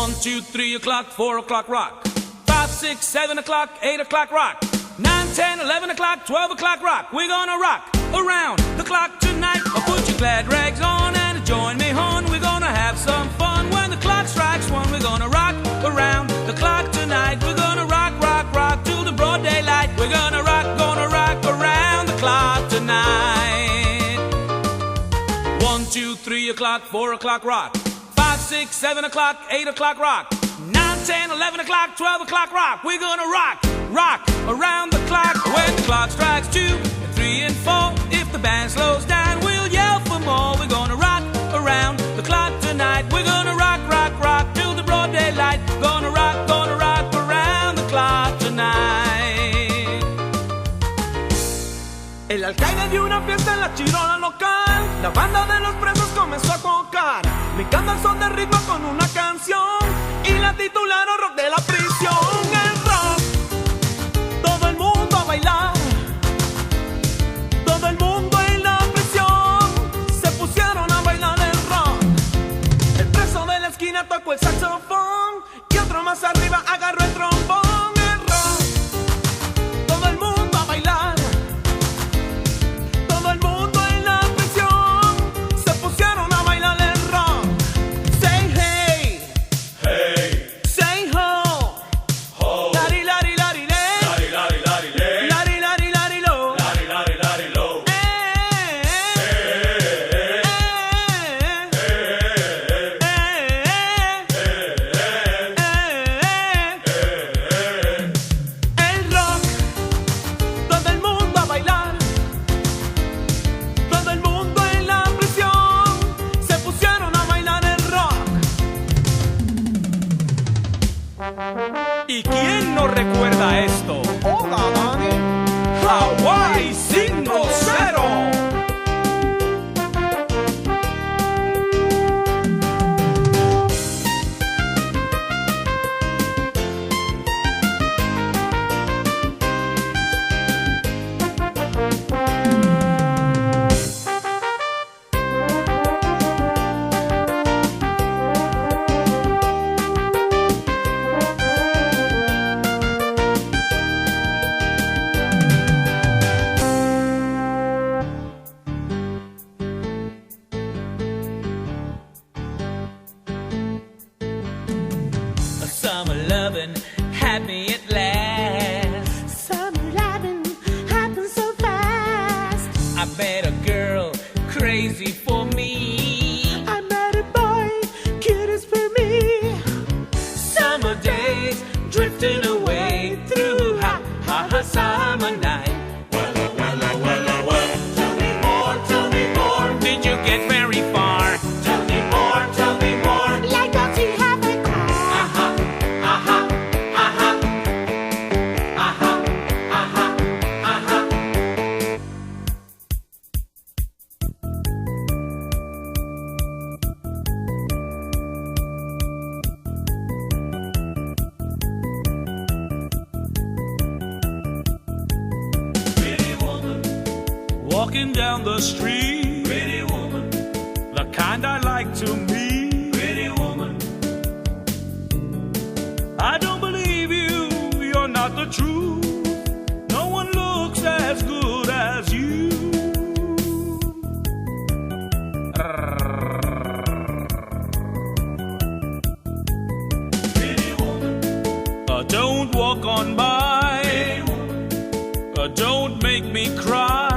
1, 2, 3 o'clock, 4 o'clock rock. 5, 6, 7 o'clock, 8 o'clock rock. 9, 10, 11 o'clock, 12 o'clock rock. We're gonna rock around the clock tonight. Put your glad rags on and join me hon. We're gonna have some fun when the clock strikes 1. We're gonna rock around the clock tonight. We're gonna rock, rock, rock till the broad daylight. We're gonna rock around the clock tonight. 1, 2, 3 o'clock, 4 o'clock rock. 5, 6, 7 o'clock, 8 o'clock rock. 9, 10, 11 o'clock, 12 o'clock rock. We're gonna rock around the clock. When the clock strikes 2 and 3 and 4, if the band slows down, we'll yell for more. We're gonna rock around the clock tonight. We're gonna rock, rock, rock till the broad daylight. Gonna rock around the clock tonight. El alcaide dio una fiesta en la chirola local. La banda de los presos comenzó a tocar, brincando al son de ritmo con una canción, y la titularon Rock de la Prisión. El rock, todo el mundo a bailar. Todo el mundo en la prisión se pusieron a bailar el rock. El preso de la esquina tocó el saxofón y otro más arriba agarró el trombón. El rock, todo el mundo a bailar. Todo el mundo en la prisión se pusieron a bailar el rock. Say hey, Hey, say ho, ho, lari lari lari le, lari, lari, lari, le, lari lari lari lo. lari, lari, lari, lo. El rock, todo el mundo a bailar. Todo el mundo en la prisión se pusieron a bailar el rock. ¿Y quién no recuerda esto? Hawaii 5-0. Summer loving had me at last. Summer loving happens so fast. I met a girl crazy for me. I met a boy, cute as for me. Summer days drifting away through hot summer night. Tell me more, Did you get very far? tell me more. Like does he have a car? Pretty woman, Walking down the street, pretty woman, the kind I like to meet. pretty woman. I don't believe you, you're not the truth. No one looks as good as you. Pretty woman, Don't walk on by, pretty woman, don't make me cry.